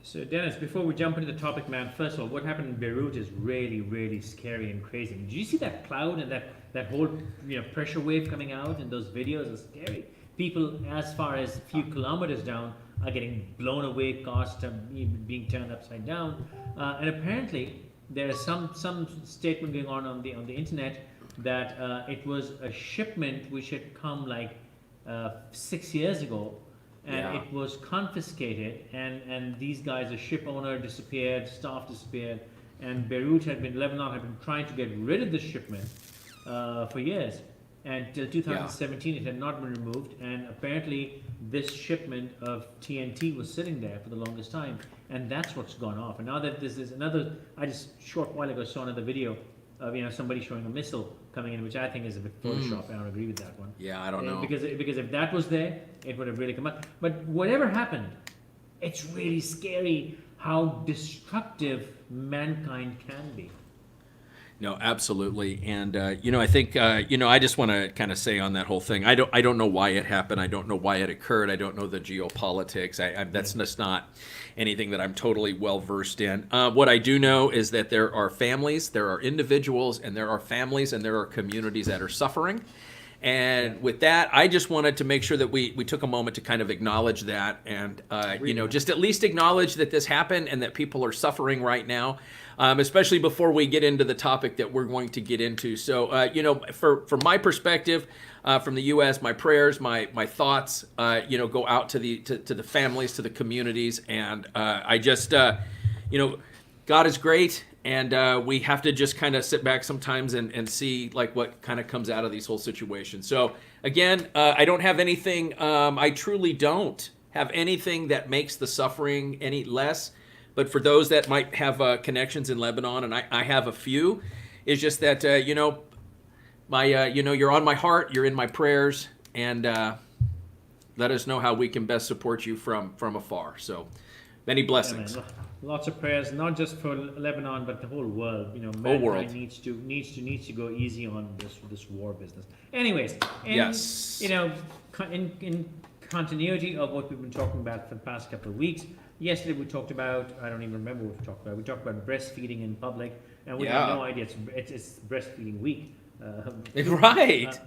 So Dennis, before we jump into the topic, man, first of all, what happened in Beirut is really, really scary and crazy. Did you see that cloud and that whole pressure wave coming out in those videos? It's scary. People as far as a few kilometers down are getting blown away, cars being turned upside down, and apparently there is some statement going on the internet that it was a shipment which had come like 6 years ago, and Yeah. it was confiscated, and these guys, the ship owner disappeared, staff disappeared, and Lebanon had been trying to get rid of the shipment for years, and till 2017 it had not been removed, and apparently this shipment of TNT was sitting there for the longest time, and that's what's gone off. And now that this is another, I just short while ago saw another video of somebody showing a missile coming in, which I think is a bit Photoshop. I don't agree with that one. Yeah, I don't know. Because if that was there, it would have really come up. But whatever happened, it's really scary how destructive mankind can be. No, absolutely. And I think I just want to kind of say on that whole thing, I don't know why it happened. I don't know why it occurred. I don't know the geopolitics. That's just not anything that I'm totally well versed in. What I do know is that there are families, there are individuals, and there are families, and there are communities that are suffering. And with that, I just wanted to make sure that we took a moment to kind of acknowledge that, and just at least acknowledge that this happened and that people are suffering right now, especially before we get into the topic that we're going to get into. So, from my perspective, from the U.S., my prayers, my thoughts, go out to the families, to the communities, and I just, God is great. And we have to just kind of sit back sometimes and see like what kind of comes out of these whole situations. So again, I don't have anything. I truly don't have anything that makes the suffering any less. But for those that might have connections in Lebanon, and I have a few, it's just that you're on my heart, you're in my prayers, and let us know how we can best support you from afar. So many blessings. Yeah, lots of prayers, not just for Lebanon, but the whole world. Whole world mankind needs to go easy on this war business. Anyways, yes, in continuity of what we've been talking about for the past couple of weeks. Yesterday we talked about, I don't even remember what we talked about. We talked about breastfeeding in public, and we have no idea it's breastfeeding week. Right.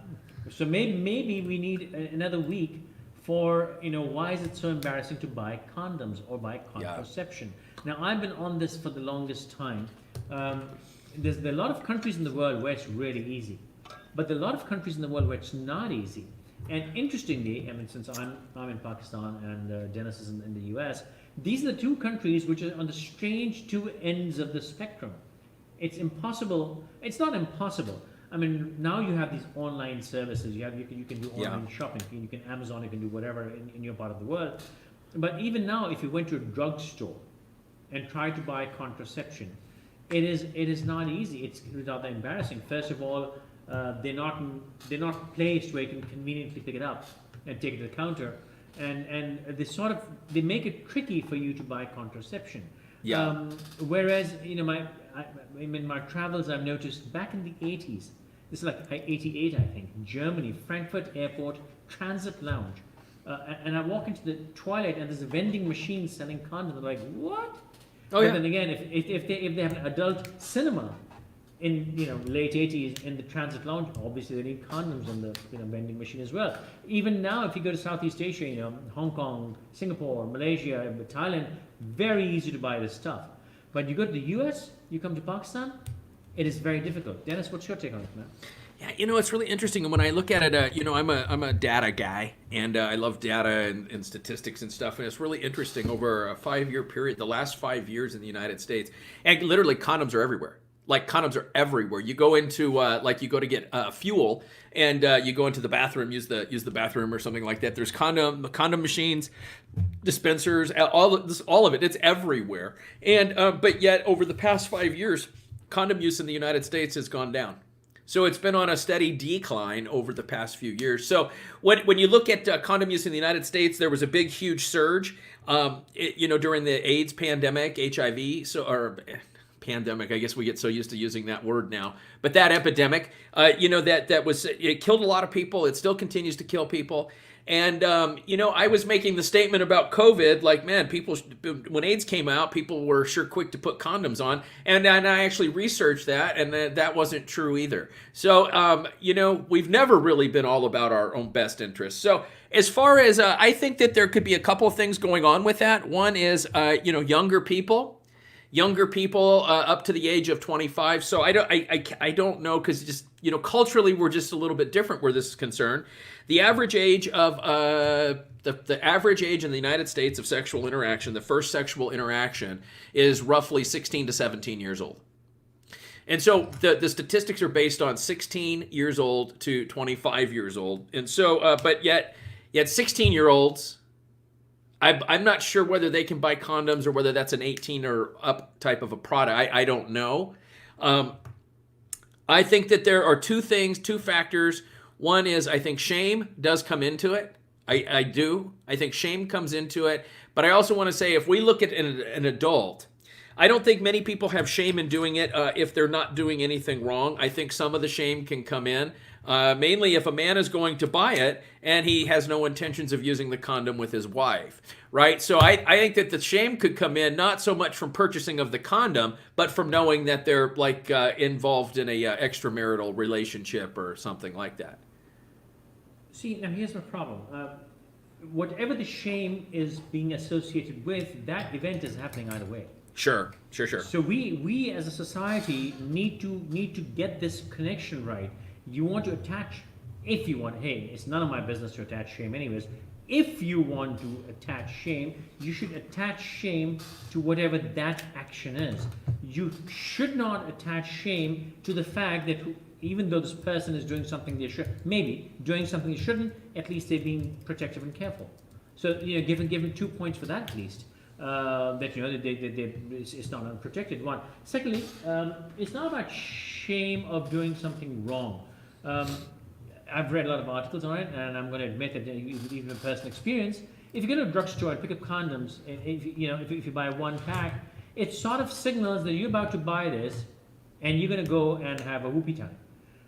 So maybe we need another week for why is it so embarrassing to buy condoms or buy contraception? Now I've been on this for the longest time. There are a lot of countries in the world where it's really easy, but there are a lot of countries in the world where it's not easy. And interestingly, since I'm in Pakistan and Dennis is in the US, these are the two countries which are on the strange two ends of the spectrum. It's impossible. It's not impossible. Now you have these online services. You can do online shopping. You can Amazon. You can do whatever in your part of the world. But even now, if you went to a drugstore and tried to buy contraception, it is not easy. It's rather embarrassing. First of all, they're not placed where you can conveniently pick it up and take it to the counter, and they make it tricky for you to buy contraception. Yeah. Whereas in my travels, I've noticed back in the 80s, this is like 88, I think, Germany, Frankfurt Airport Transit Lounge, and I walk into the toilet and there's a vending machine selling condoms. I'm like, what? Oh, yeah. But then again, if they have an adult cinema in late 80s in the transit lounge, obviously they need condoms on the vending machine as well. Even now, if you go to Southeast Asia, Hong Kong, Singapore, Malaysia, Thailand, very easy to buy this stuff. But you go to the US, you come to Pakistan, it is very difficult. Dennis, what's your take on it, man? Yeah, it's really interesting. And when I look at it, I'm a data guy, and I love data and statistics and stuff. And it's really interesting over a 5-year period, the last 5 years in the United States, and literally condoms are everywhere. Like condoms are everywhere. You go into you go to get fuel, and you go into the bathroom, use the bathroom or something like that. There's condom machines, dispensers, all of it. It's everywhere. And but yet over the past 5 years, condom use in the United States has gone down. So it's been on a steady decline over the past few years. So when you look at condom use in the United States, there was a big, huge surge, during the AIDS pandemic, HIV, pandemic. I guess we get so used to using that word now. But that epidemic, it killed a lot of people. It still continues to kill people. And, I was making the statement about COVID, like, man, people, when AIDS came out, people were sure quick to put condoms on. And I actually researched that, and that wasn't true either. So, we've never really been all about our own best interests. So as far as, I think that there could be a couple of things going on with that. One is, younger people up to the age of 25. So I don't know, because just, culturally we're just a little bit different where this is concerned. The average age of the average age in the United States of sexual interaction, the first sexual interaction, is roughly 16 to 17 years old. And so the statistics are based on 16 years old to 25 years old. And so, but yet 16-year-olds, I'm not sure whether they can buy condoms or whether that's an 18 or up type of a product. I don't know. I think that there are two factors. One is, I think shame does come into it. I do. I think shame comes into it. But I also want to say, if we look at an adult, I don't think many people have shame in doing it if they're not doing anything wrong. I think some of the shame can come in. Mainly if a man is going to buy it and he has no intentions of using the condom with his wife, right? So I think that the shame could come in not so much from purchasing of the condom, but from knowing that they're involved in a extramarital relationship or something like that. See, now here's my problem. Whatever the shame is being associated with, that event is happening either way. Sure. So we as a society need to get this connection right. You want to attach, if you want, hey, it's none of my business to attach shame anyways. If you want to attach shame, you should attach shame to whatever that action is. You should not attach shame to the fact that even though this person is doing something they should, maybe doing something they shouldn't, at least they're being protective and careful. So, given 2 points for that at least. That it's not unprotected. One. Secondly, it's not about shame of doing something wrong. I've read a lot of articles on it, and I'm going to admit that even from personal experience, if you go to a drugstore and pick up condoms, if you buy one pack, it sort of signals that you're about to buy this, and you're going to go and have a whoopee time.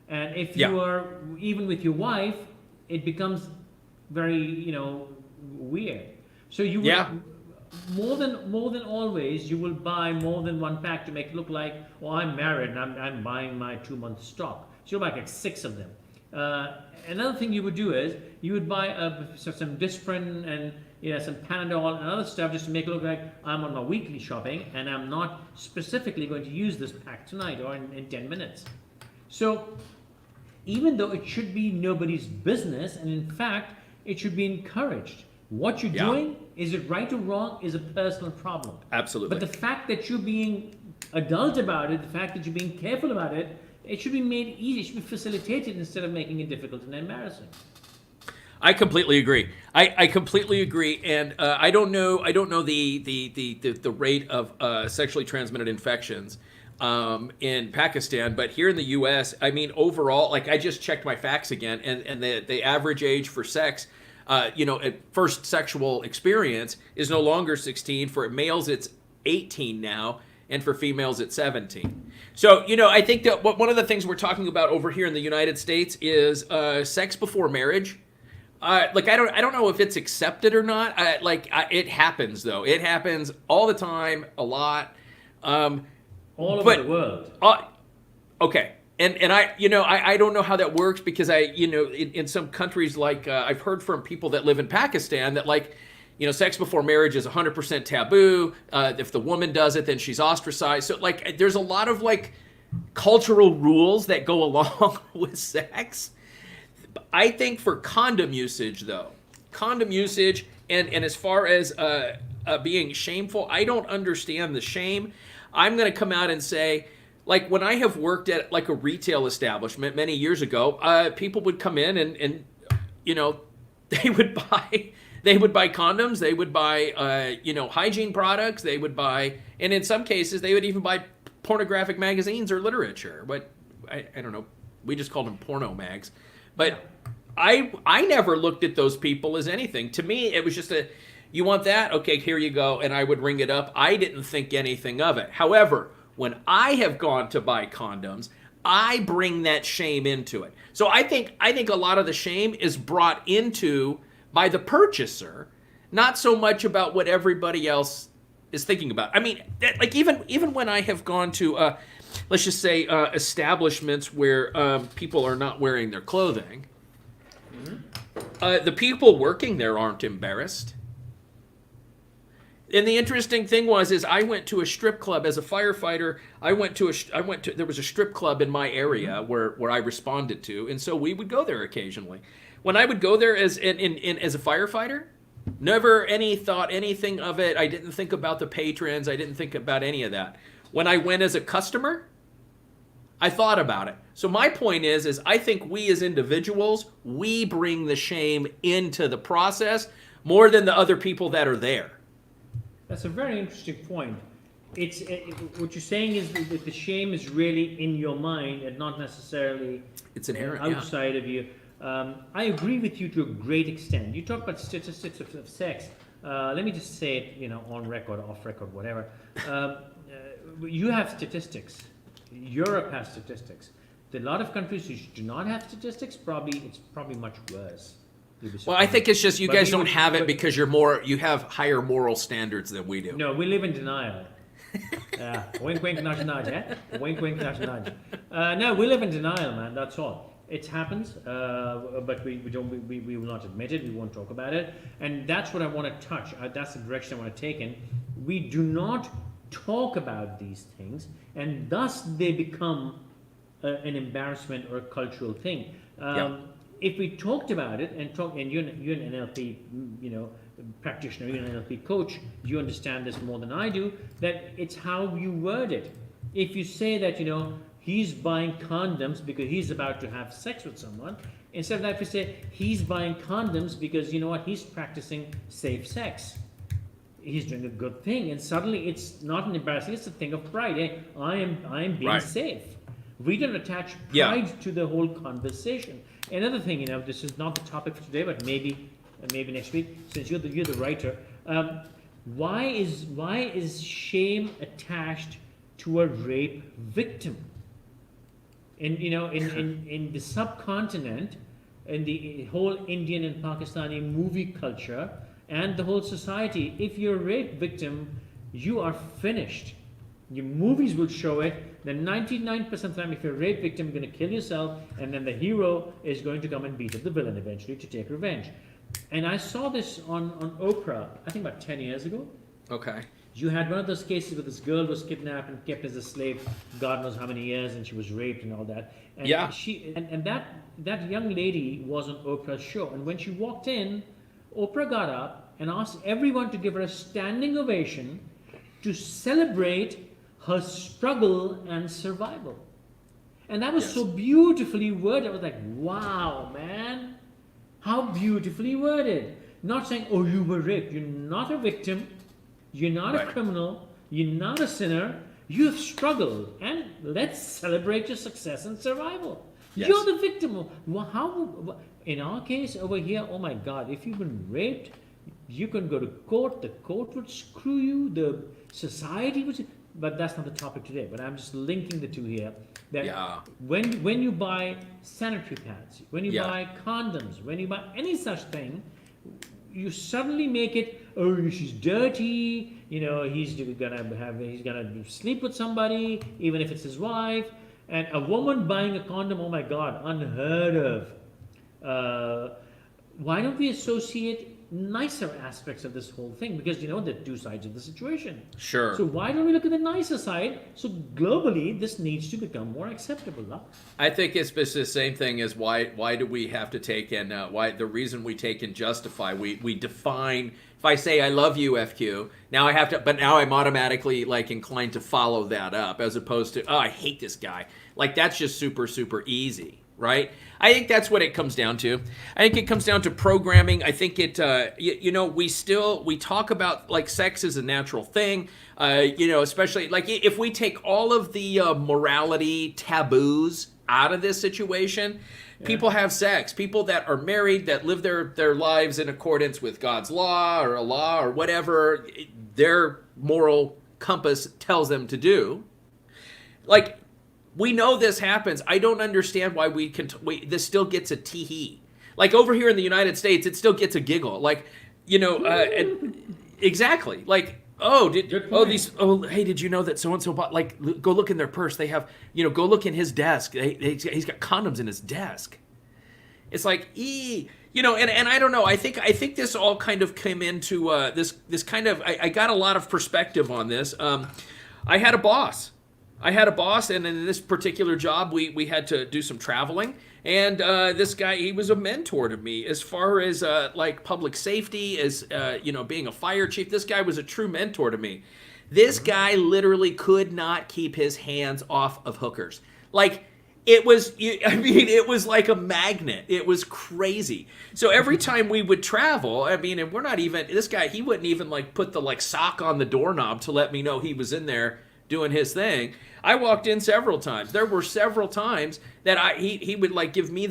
And if you are even with your wife, it becomes very weird. So you will, more than always, you will buy more than one pack to make it look like, well, I'm married and I'm buying my 2-month stock. So you'll buy like 6 of them. Another thing you would do is you would buy some Disprin and some Panadol and other stuff just to make it look like I'm on my weekly shopping and I'm not specifically going to use this pack tonight or in 10 minutes. So even though it should be nobody's business, and in fact it should be encouraged, what you're doing, is it right or wrong, is a personal problem. Absolutely. But the fact that you're being adult about it, the fact that you're being careful about it, it should be made easy. It should be facilitated instead of making it difficult and embarrassing. I completely agree. I completely agree, and I don't know the rate of sexually transmitted infections in Pakistan, but here in the U.S., I mean, overall, I just checked my facts again, and the average age for sex, at first sexual experience is no longer 16. For males, it's 18 now. And for females, it's 17. So, I think that one of the things we're talking about over here in the United States is sex before marriage. I don't know if it's accepted or not. It happens though. It happens all the time, a lot, all over the world. Okay, and I don't know how that works because in some countries I've heard from people that live in Pakistan that sex before marriage is 100% taboo. If the woman does it, then she's ostracized. So, there's a lot of, cultural rules that go along with sex. I think for condom usage, though, and as far as being shameful, I don't understand the shame. I'm going to come out and say, when I have worked at, a retail establishment many years ago, people would come in and they would buy... They would buy condoms, they would buy, hygiene products, they would buy, and in some cases, they would even buy pornographic magazines or literature. But I don't know, we just called them porno mags. But I never looked at those people as anything. To me, it was just you want that? Okay, here you go. And I would ring it up. I didn't think anything of it. However, when I have gone to buy condoms, I bring that shame into it. So I think a lot of the shame is brought into by the purchaser, not so much about what everybody else is thinking about. I mean, like even when I have gone to, let's just say, establishments where people are not wearing their clothing, the people working there aren't embarrassed. And the interesting thing is I went to a strip club as a firefighter. There was a strip club in my area where I responded to, and so we would go there occasionally. When I would go there as a firefighter, never thought anything of it. I didn't think about the patrons. I didn't think about any of that. When I went as a customer, I thought about it. So my point is I think we as individuals, we bring the shame into the process more than the other people that are there. That's a very interesting point. What you're saying is that the shame is really in your mind and not necessarily it's inherent outside of you. I agree with you to a great extent. You talk about statistics of sex. Let me just say it, on record, off record, whatever. You have statistics. Europe has statistics. A lot of countries who do not have statistics, it's probably much worse. Well, I think it's just you guys don't have it because you have higher moral standards than we do. No, we live in denial. Wink, wink, nudge, nudge, eh? Wink, wink, nudge, nudge. No, we live in denial, man. That's all. It happens, but we will not admit it. We won't talk about it, and that's what I want to touch. That's the direction I want to take in. We do not talk about these things, and thus they become an embarrassment or a cultural thing. If we talked about it and you're an NLP, practitioner, you're an NLP coach, you understand this more than I do, that it's how you word it. If you say that, he's buying condoms because he's about to have sex with someone, instead of that, if you say he's buying condoms because, he's practicing safe sex. He's doing a good thing, and suddenly it's not an embarrassing, it's a thing of pride. Hey, I am being safe. We don't attach pride to the whole conversation. Another thing, this is not the topic for today, but maybe next week, since you're the writer. Why is shame attached to a rape victim? In the subcontinent, in the whole Indian and Pakistani movie culture, and the whole society, if you're a rape victim, you are finished. Your movies will show it. Then 99% of the time, if you're a rape victim, you're going to kill yourself, and then the hero is going to come and beat up the villain eventually to take revenge. And I saw this on Oprah, I think about 10 years ago. Okay. You had one of those cases where this girl was kidnapped and kept as a slave, God knows how many years, and she was raped and all that. And and that young lady was on Oprah's show. And when she walked in, Oprah got up and asked everyone to give her a standing ovation to celebrate her struggle and survival. And that was so beautifully worded. I was like, wow, man, how beautifully worded. Not saying, oh, you were raped. You're not a victim. You're not a criminal. You're not a sinner. You have struggled. And let's celebrate your success and survival. Yes. You're the victim. In our case over here, oh my God, if you've been raped, you can go to court. The court would screw you. The society would... But that's not the topic today. But I'm just linking the two here. That when you buy sanitary pads, when you buy condoms, when you buy any such thing, you suddenly make it, oh, she's dirty. He's gonna sleep with somebody, even if it's his wife. And a woman buying a condom, oh my God, unheard of. Why don't we associate nicer aspects of this whole thing? Because there are two sides of the situation. Sure. So why don't we look at the nicer side? So globally, this needs to become more acceptable. Huh? I think it's the same thing as why do we have to take and why the reason we take and justify, we define. If I say I love you, FQ, now I have to, but now I'm automatically inclined to follow that up as opposed to, oh, I hate this guy. That's just super, super easy. Right? I think that's what it comes down to. I think it comes down to programming. I think it, we talk about sex is a natural thing, especially if we take all of the morality taboos out of this situation, people have sex. People that are married, that live their lives in accordance with God's law or Allah or whatever their moral compass tells them to do. We know this happens. I don't understand why this still gets a tee-hee. Like over here in the United States, it still gets a giggle. Like, exactly. Like, hey, did you know that so and so bought? Like, go look in their purse. They have, go look in his desk. He's got condoms in his desk. It's like, and I don't know. I think this all kind of came into this kind of. I got a lot of perspective on this. I had a boss, and in this particular job, we had to do some traveling. And this guy, he was a mentor to me as far as like public safety, as being a fire chief. This guy was a true mentor to me. This guy literally could not keep his hands off of hookers. Like, it was like a magnet. It was crazy. So every time we would travel, and we're not even, this guy, he wouldn't even like put the like sock on the doorknob to let me know he was in there doing his thing. I walked in several times. There were several times that he would like give me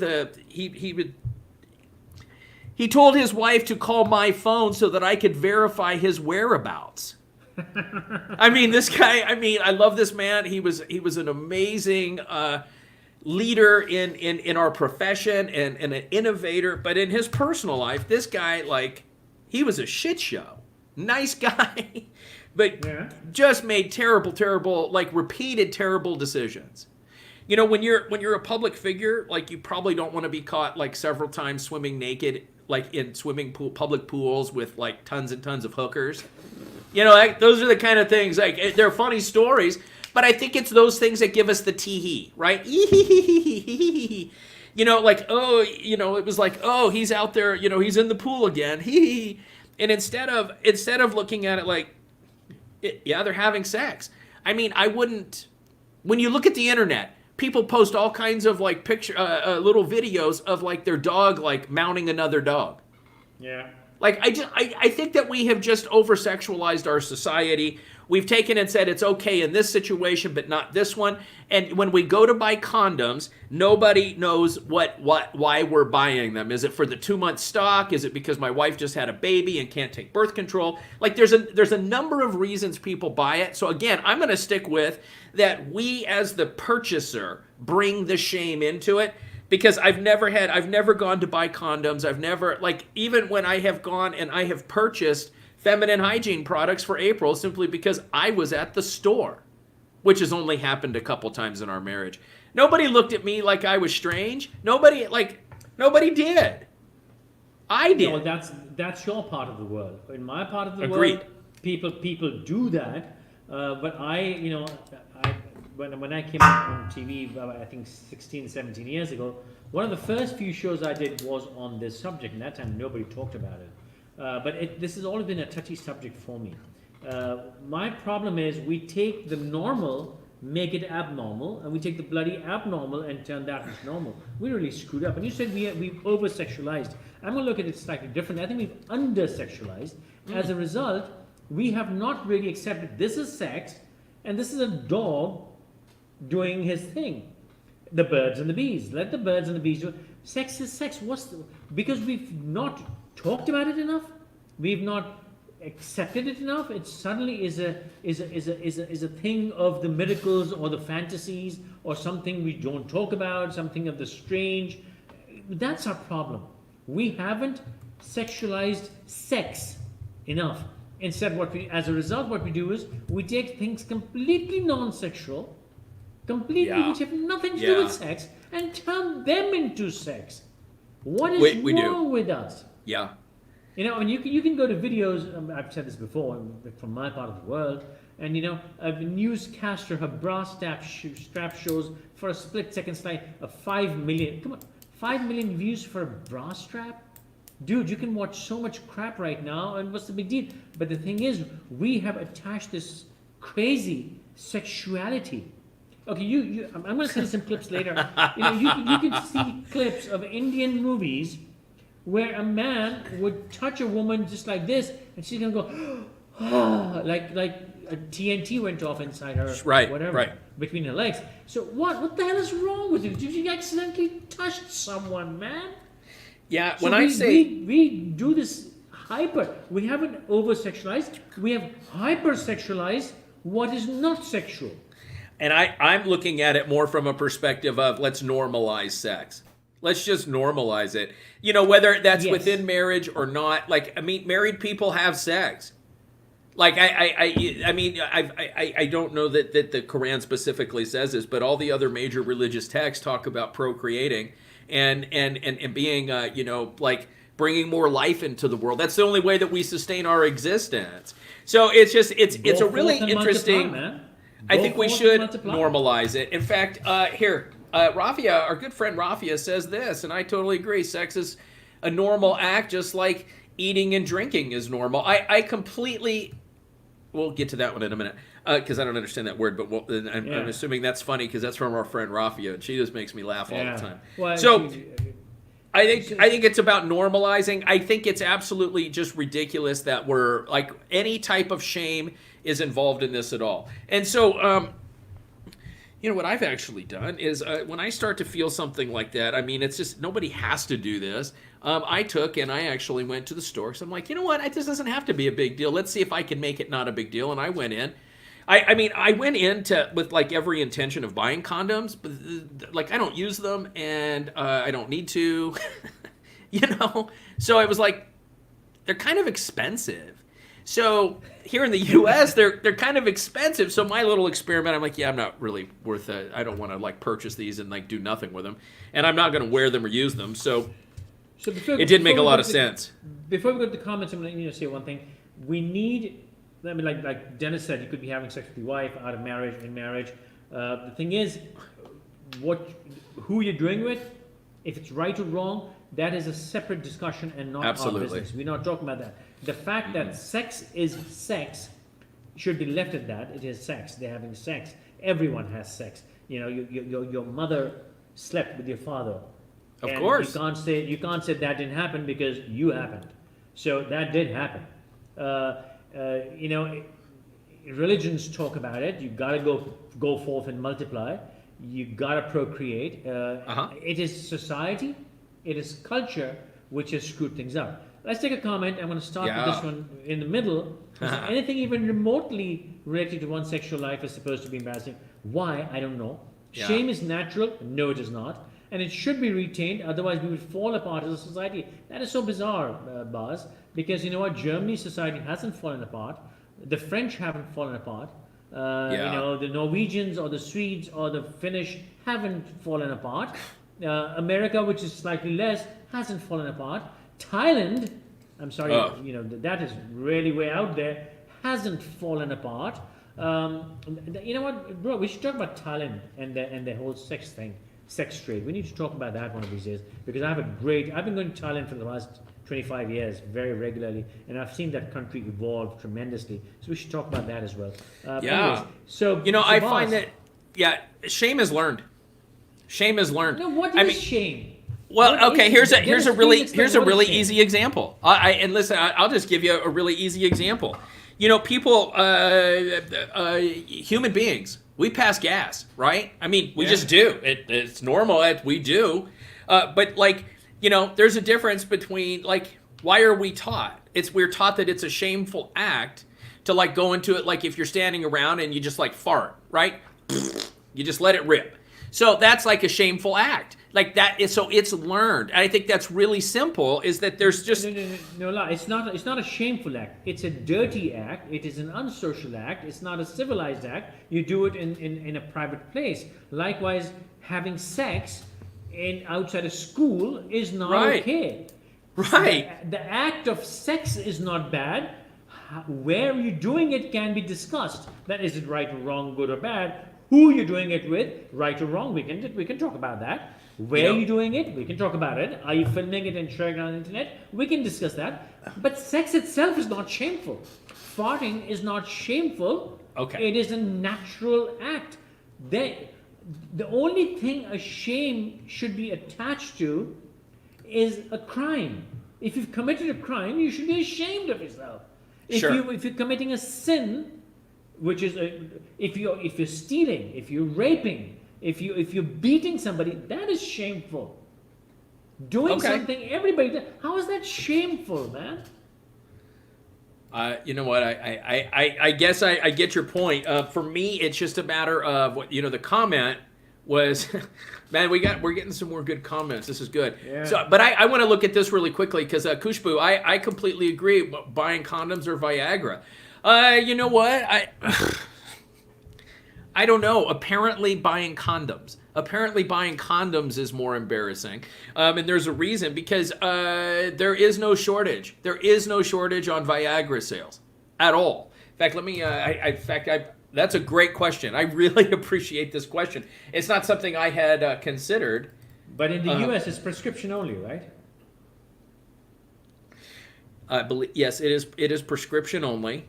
he told his wife to call my phone so that I could verify his whereabouts. This guy, I love this man. He was an amazing leader in our profession and an innovator, but in his personal life, this guy, like, he was a shit show. Nice guy, but just made terrible, like, repeated terrible decisions. When you're a public figure, like, you probably don't want to be caught like several times swimming naked, like in public pools with like tons and tons of hookers. Like, those are the kind of things, like, they're funny stories. But I think it's those things that give us the tee-hee, right? Like, it was like, oh, he's out there, he's in the pool again. And instead of looking at it like, they're having sex. I wouldn't, when you look at the internet, people post all kinds of like little videos of like their dog, like mounting another dog. Yeah. Like, I think that we have just over-sexualized our society. We've taken and said it's okay in this situation, but not this one. And when we go to buy condoms, nobody knows why we're buying them. Is it for the 2-month stock? Is it because my wife just had a baby and can't take birth control? Like, there's a number of reasons people buy it. So again, I'm going to stick with that we as the purchaser bring the shame into it. Because I've never gone to buy condoms. I've never, like, even when I have gone and I have purchased feminine hygiene products for April simply because I was at the store, which has only happened a couple times in our marriage. Nobody looked at me like I was strange. Nobody did. I did. No, that's your part of the world. In my part of the Agreed. world, people do that. But when I came on TV, I think 16, 17 years ago, one of the first few shows I did was on this subject, and that time nobody talked about it. But this has always been a touchy subject for me. My problem is we take the normal, make it abnormal, and we take the bloody abnormal and turn that into normal. We really screwed up. And you said we've over-sexualized. I'm going to look at it slightly differently. I think we've under-sexualized. As a result, we have not really accepted this is sex, and this is a dog doing his thing. The birds and the bees. Let the birds and the bees do it. Sex is sex. Because we've not talked about it enough. We've not accepted it enough. It suddenly is a thing of the miracles or the fantasies or something we don't talk about, something of the strange. That's our problem. We haven't sexualized sex enough. Instead, as a result, what we do is we take things completely non-sexual, which have nothing to do with sex, and turn them into sex. What is wrong with us? Yeah. And you can go to videos, I've said this before, from my part of the world, and a newscaster, her bra strap shows for a split second slide of 5 million. Come on, 5 million views for a bra strap? Dude, you can watch so much crap right now, and what's the big deal? But the thing is, we have attached this crazy sexuality. Okay, I'm going to send some clips later. You can see clips of Indian movies where a man would touch a woman just like this, and she's going to go, oh, like a TNT went off inside her, between her legs. So what the hell is wrong with you? Did you accidentally touch someone, man? Yeah, so we do this we haven't over-sexualized, we have hyper-sexualized what is not sexual. And I'm looking at it more from a perspective of let's normalize sex. Let's just normalize it. You know, whether that's Yes. within marriage or not. Like, I mean, married people have sex. Like, I don't know that the Quran specifically says this, but all the other major religious texts talk about procreating and being, you know, like bringing more life into the world. That's the only way that we sustain our existence. So it's just, it's Go a really forth and interesting. multiply, man. I Go think we forth should and multiply. normalize it. In fact, here, Rafia, our good friend Rafia says this, and I totally agree. Sex is a normal act, just like eating and drinking is normal. I completely. We'll get to that one in a minute because I don't understand that word, but I'm assuming that's funny because that's from our friend Rafia, and she just makes me laugh all the time. Well, So I think it's about normalizing. I think it's absolutely just ridiculous that we're like any type of shame is involved in this at all. And so, you know, what I've actually done is when I start to feel something like that, I mean, it's just nobody has to do this. I took and I actually went to the store. So I'm like, you know what? This doesn't have to be a big deal. Let's see if I can make it not a big deal. And I went in. I mean, I went in with like every intention of buying condoms, but like I don't use them and I don't need to, you know? So I was like, they're kind of expensive. So here in the U.S., they're kind of expensive. So my little experiment, I'm like, yeah, I'm not really worth it. I don't want to like purchase these and like do nothing with them, and I'm not going to wear them or use them. So it did make a lot of sense. Before we go to the comments, I'm going to say one thing. We need, I mean, like Dennis said, you could be having sex with your wife out of marriage, in marriage. The thing is, who you're doing with, if it's right or wrong, that is a separate discussion and not our business. We're not talking about that. The fact that sex is sex should be left at that. It is sex. They're having sex. Everyone has sex. You know, your mother slept with your father. Of course. You can't say that didn't happen because you happened. So that did happen. You know, religions talk about it. You gotta go forth and multiply. You gotta procreate. It is society. It is culture which has screwed things up. Let's take a comment. I'm going to start with this one in the middle. Anything even remotely related to one's sexual life is supposed to be embarrassing. Why? I don't know. Yeah. Shame is natural. No, it is not. And it should be retained. Otherwise, we would fall apart as a society. That is so bizarre, Baz. Because you know what? Germany's society hasn't fallen apart. The French haven't fallen apart. You know, the Norwegians or the Swedes or the Finnish haven't fallen apart. America, which is slightly less, hasn't fallen apart. Thailand, I'm sorry, you know, that is really way out there, hasn't fallen apart. You know what, bro, we should talk about Thailand and the whole sex thing, sex trade. We need to talk about that one of these days because I've been going to Thailand for the last 25 years very regularly, and I've seen that country evolve tremendously. So we should talk about that as well. Anyways, so you know, I find that shame is learned. Shame is learned. No, what is shame? Well, okay. Here's a really easy example. And listen, I'll just give you a really easy example. You know, people, human beings, we pass gas, right? I mean, we just do. It's normal. We do. But like, you know, there's a difference between like, why are we taught? We're taught that it's a shameful act to like go into it. Like if you're standing around and you just like fart, right? You just let it rip. So that's like a shameful act. Like that is, so it's learned. And I think that's really simple, is that there's just no, it's not a shameful act. It's a dirty act. It is an unsocial act. It's not a civilized act. You do it in a private place. Likewise, having sex outside of school is not okay. Right. The act of sex is not bad. Where you're doing it can be discussed. That is it right or wrong, good or bad. Who you're doing it with, right or wrong, we can talk about that. Where you're doing it, we can talk about it. Are you filming it and sharing it on the internet? We can discuss that. But sex itself is not shameful. Farting is not shameful. Okay. It is a natural act. The only thing a shame should be attached to is a crime. If you've committed a crime, you should be ashamed of yourself. If you're committing a sin, which is if you're stealing, if you're raping, if you're beating somebody, that is shameful. Doing something everybody does, how is that shameful, man? You know what? I guess I get your point. For me, it's just a matter of what, you know, the comment was, man, we're getting some more good comments. This is good. Yeah. So, but I want to look at this really quickly because Kushbu, I completely agree. Buying condoms or Viagra. You know what? I don't know. Apparently buying condoms. Is more embarrassing. And there's a reason, because there is no shortage. There is no shortage on Viagra sales at all. In fact, that's a great question. I really appreciate this question. It's not something I had considered. But in the U.S., it's prescription only, right? I believe, yes, it is prescription only.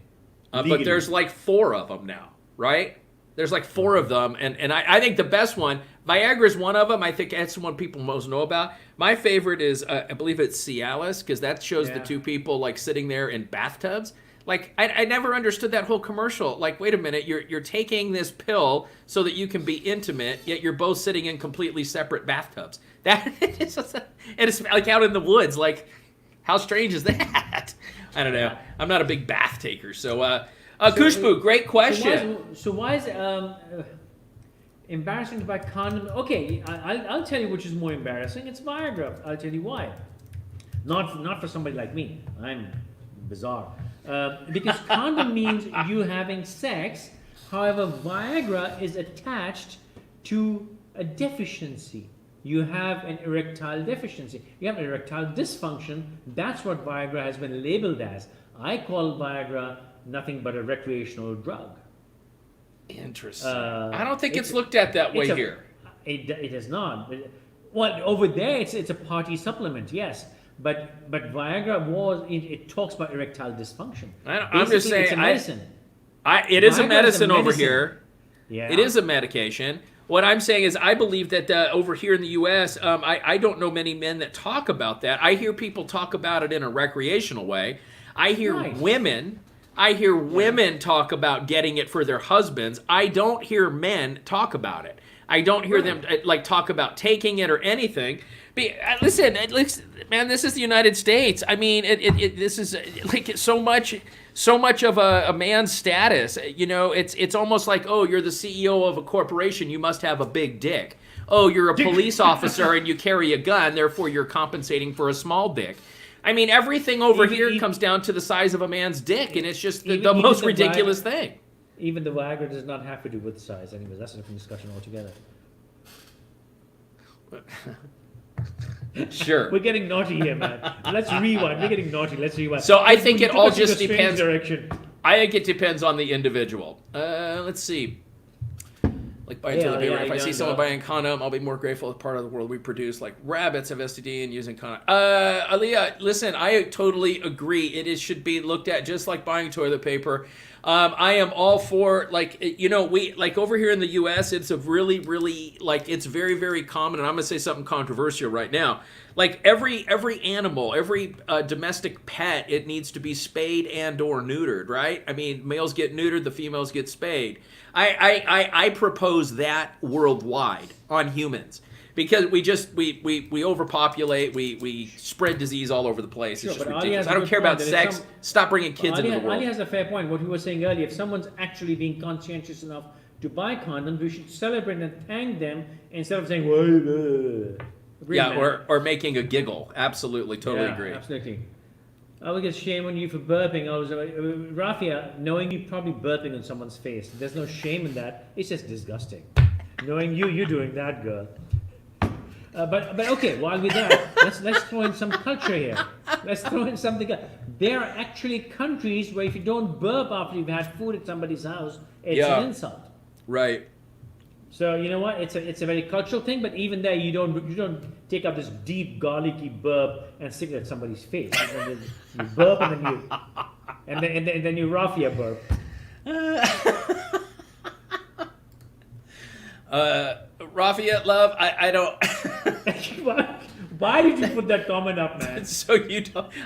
But Legally. there's like 4 of them now, right? There's like 4 of them, and I think the best one, Viagra is one of them. I think that's the one people most know about. My favorite is, I believe it's Cialis, because that shows the 2 people like sitting there in bathtubs. Like, I never understood that whole commercial. Like, wait a minute, you're taking this pill so that you can be intimate, yet you're both sitting in completely separate bathtubs. And it's like out in the woods. Like, how strange is that? I don't know. I'm not a big bath taker, so. Kushbu, great question. So why is embarrassing to buy condom? Okay, I'll tell you which is more embarrassing. It's Viagra. I'll tell you why. Not for somebody like me. I'm bizarre. Because condom means you having sex. However, Viagra is attached to a deficiency. You have an erectile deficiency. You have erectile dysfunction. That's what Viagra has been labeled as. I call Viagra nothing but a recreational drug. Interesting. I don't think it's looked at that way here. It is not. Well, over there, it's a party supplement, yes. But Viagra it talks about erectile dysfunction. I'm just saying, it's a medicine. It is a medicine over here. Yeah. It is a medication. What I'm saying is, I believe that over here in the U.S., I don't know many men that talk about that. I hear people talk about it in a recreational way. I hear women talk about getting it for their husbands. I don't hear men talk about it. I don't hear them like talk about taking it or anything. Listen, man, this is the United States. I mean, this is like so much of a man's status. You know, it's almost like, oh, you're the CEO of a corporation, you must have a big dick. Oh, you're a police officer and you carry a gun, therefore you're compensating for a small dick. I mean, everything over here comes down to the size of a man's dick, and it's just the most ridiculous thing. Even the Viagra does not have to do with size. Anyways, that's a different discussion altogether. Sure. We're getting naughty here, man. Let's rewind. We're getting naughty. Let's rewind. So I think it all just depends. Direction. I think it depends on the individual. Let's see. Like buying toilet paper. If I see someone buying a condom, I'll be more grateful for part of the world we produce. Like rabbits have STD and using condom. Aliyah, listen, I totally agree. It should be looked at just like buying toilet paper. I am all for, like, you know, we like over here in the U.S. It's a really, really, like, it's very, very common. And I'm gonna say something controversial right now. Like every animal, every domestic pet, it needs to be spayed and or neutered, right? I mean, males get neutered, the females get spayed. I propose that worldwide on humans, because we overpopulate, we spread disease all over the place. It's just ridiculous. I don't care about sex. Stop bringing kids into the world. Ali has a fair point. What he was saying earlier, if someone's actually being conscientious enough to buy condoms, we should celebrate and thank them instead of saying, well, or making a giggle. Absolutely, totally agree. Absolutely. I would get shame on you for burping. Rafia, knowing you probably burping on someone's face. There's no shame in that. It's just disgusting. Knowing you're doing that, girl. But okay, while we're there, let's throw in some culture here. Let's throw in something. There are actually countries where if you don't burp after you've had food at somebody's house, it's an insult. Right. So you know what? It's a very cultural thing. But even there, you don't take up this deep garlicky burp and stick it at somebody's face. And then you burp and then you Rafia burp. Rafia, love, I don't. Why did you put that comment up, man? So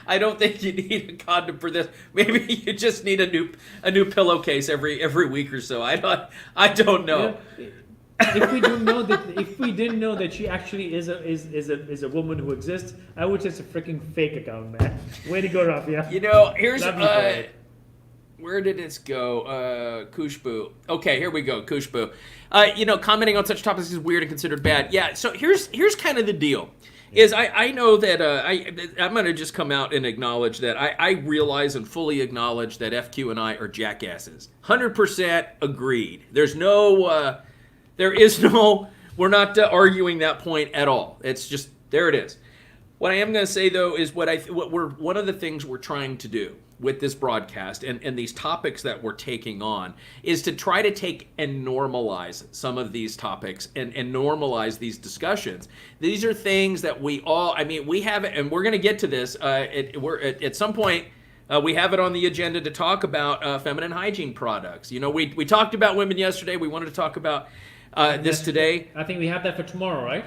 I don't think you need a condom for this. Maybe you just need a new pillowcase every week or so. I don't know. If we didn't know that she actually is a woman who exists, I would say it's a freaking fake account, man. Way to go, Rafia. You know, here's Where did it go? Kushbu. Okay, here we go. Kushbu. Commenting on such topics is weird and considered bad. Yeah. So here's kind of the deal. Is I know that I'm going to just come out and acknowledge that I realize and fully acknowledge that FQ and I are jackasses. 100% agreed. There is no, we're not arguing that point at all. It's just, there it is. What I am going to say though is one of the things we're trying to do with this broadcast and these topics that we're taking on is to try to take and normalize some of these topics and normalize these discussions. These are things that we have, and we're going to get to this. At some point, we have it on the agenda to talk about feminine hygiene products. We talked about women yesterday. We wanted to talk about this today. I think we have that for tomorrow, right?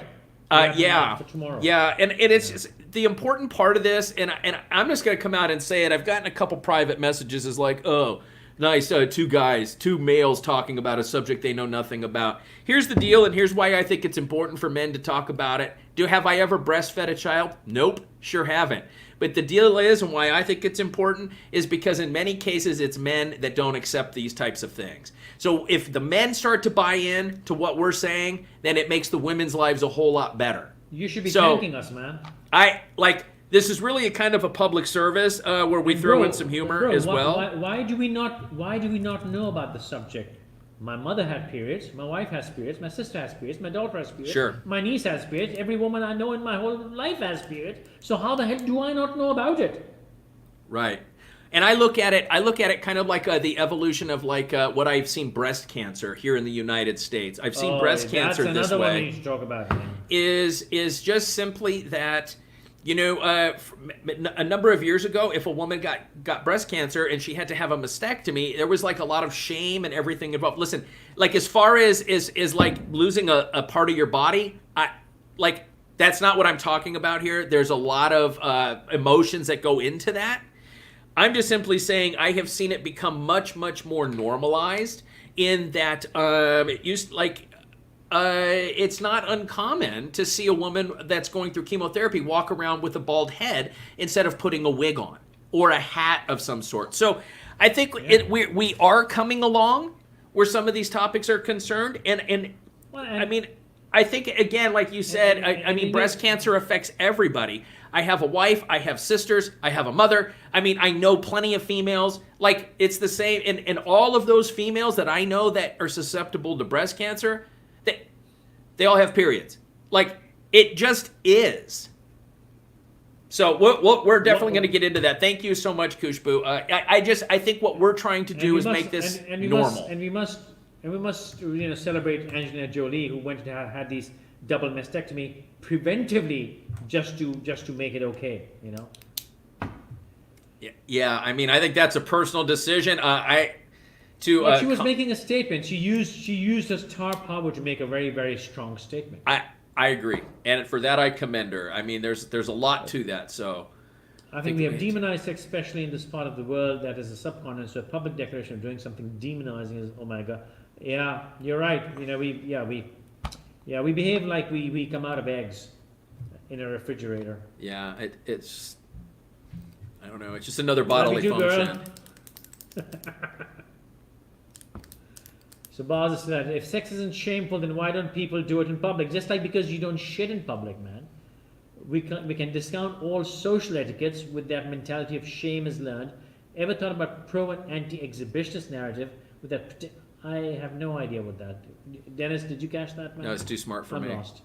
Yeah. For tomorrow. Yeah, and it's just, the important part of this, and I'm just going to come out and say it. I've gotten a couple private messages is like, oh, nice, two males talking about a subject they know nothing about. Here's the deal, and here's why I think it's important for men to talk about it. Have I ever breastfed a child? Nope, sure haven't. But the deal is, and why I think it's important, is because in many cases it's men that don't accept these types of things. So if the men start to buy in to what we're saying, then it makes the women's lives a whole lot better. You should be thanking us, man. This is really a kind of a public service where we throw in some humor as well. Why do we not know about the subject? My mother had periods, my wife has periods, my sister has periods, my daughter has periods, sure. My niece has periods, every woman I know in my whole life has periods. So how the hell do I not know about it? Right. And I look at it kind of like the evolution of what I've seen breast cancer here in the United States. I've seen breast cancer this way. That's another one we need to talk about. Is just simply that, a number of years ago, if a woman got breast cancer and she had to have a mastectomy, there was a lot of shame and everything involved. Listen, as far as losing a part of your body, that's not what I'm talking about here. There's a lot of emotions that go into that. I'm just simply saying I have seen it become much, much more normalized in that it's not uncommon to see a woman that's going through chemotherapy walk around with a bald head instead of putting a wig on or a hat of some sort. So I think we are coming along where some of these topics are concerned. I think, again, like you said, breast cancer affects everybody. I have a wife, I have sisters, I have a mother. I know plenty of females. It's the same. And all of those females that I know that are susceptible to breast cancer, they all have periods. It just is. So we're definitely going to get into that. Thank you so much, Kushbu. I think what we're trying to do is make this normal. And we must celebrate Angelina Jolie, who went and had these double mastectomy preventively just to make it okay. Yeah. I think that's a personal decision. She was making a statement. She used her star power to make a very, very strong statement. I agree, and for that I commend her. There's a lot to that. So I think we have demonized sex, especially in this part of the world that is a subcontinent. So a public declaration of doing something demonizing is, oh my God. Yeah, you're right. We behave like we come out of eggs in a refrigerator. Yeah, it's I don't know. It's just another bodily function. So Boz said, if sex isn't shameful, then why don't people do it in public? Just like because you don't shit in public, man. We can discount all social etiquettes with that mentality of shame is learned. Ever thought about pro and anti-exhibitionist narrative with that? I have no idea what that. Dennis, did you catch that, man? No, it's too smart for me. I'm lost.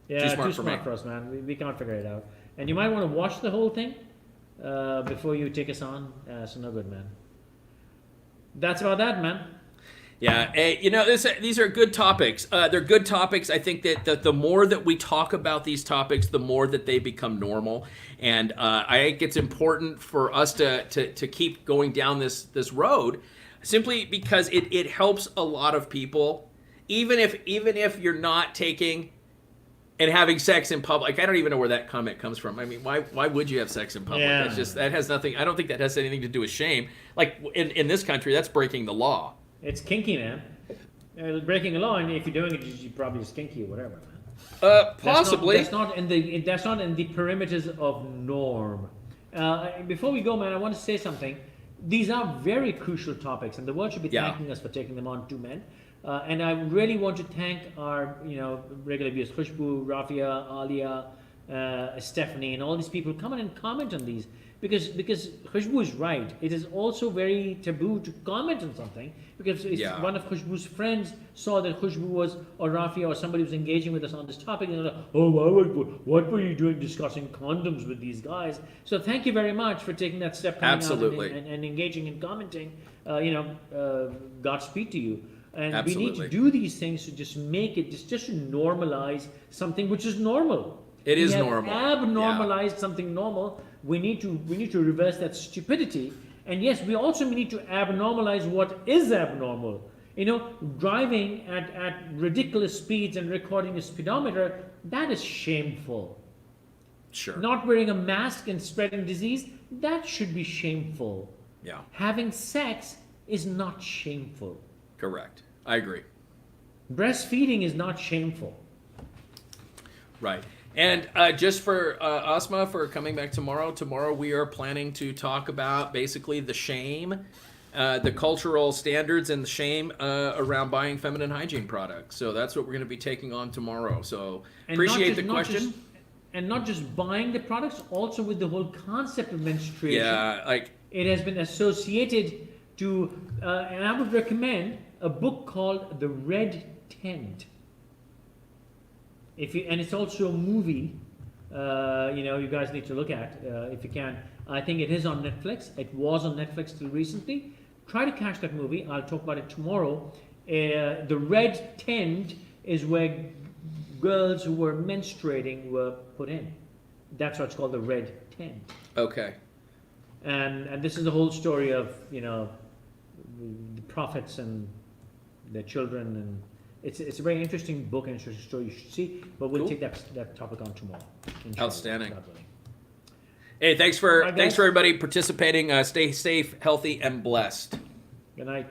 Yeah, too smart for us, man. We can't figure it out. And you might want to watch the whole thing before you take us on. So no good, man. That's about that, man. Yeah, these are good topics. They're good topics. I think that the more that we talk about these topics, the more that they become normal. And I think it's important for us to keep going down this road, simply because it helps a lot of people, even if you're not taking and having sex in public. I don't even know where that comment comes from. Why would you have sex in public? Yeah. That has nothing. I don't think that has anything to do with shame. In this country, that's breaking the law. It's kinky, man. Breaking a law, and if you're doing it, you're probably just kinky or whatever, man. Possibly. That's not in the perimeters of norm. Before we go, man, I want to say something. these are very crucial topics, and the world should be thanking us for taking them on, two men. And I really want to thank our, regular viewers, Khushbu, Rafia, Alia, Stephanie, and all these people come in and comment on these, because Khushbu is right. It is also very taboo to comment on something, because one of Khushbu's friends saw that Khushbu or Rafia or somebody was engaging with us on this topic, and they're like, oh, what were you doing discussing condoms with these guys? So thank you very much for taking that step, coming Absolutely. out and engaging and commenting. Godspeed to you. And Absolutely. we need to do these things to just make it, just to normalize something which is normal. It is we have normal. Abnormalized something normal. We need to reverse that stupidity. And yes, we also need to abnormalize what is abnormal. Driving at ridiculous speeds and recording a speedometer, that is shameful. Sure. Not wearing a mask and spreading disease, that should be shameful. Yeah. Having sex is not shameful. Correct. I agree. Breastfeeding is not shameful. Right. And just for Asma, for coming back tomorrow we are planning to talk about basically the shame, the cultural standards and the shame around buying feminine hygiene products. So that's what we're going to be taking on tomorrow. So appreciate the question. And not just buying the products, also with the whole concept of menstruation. Yeah, it has been associated to, and I would recommend a book called The Red Tent. And it's also a movie, you guys need to look at if you can. I think it is on Netflix. It was on Netflix till recently. Try to catch that movie. I'll talk about it tomorrow. The Red Tent is where girls who were menstruating were put in. That's why it's called the Red Tent. Okay. And this is the whole story of the prophets and their children, and it's a very interesting book and interesting story you should see. But we'll take that topic on tomorrow. Outstanding. Hey, thanks for everybody participating. Stay safe, healthy, and blessed. Good night.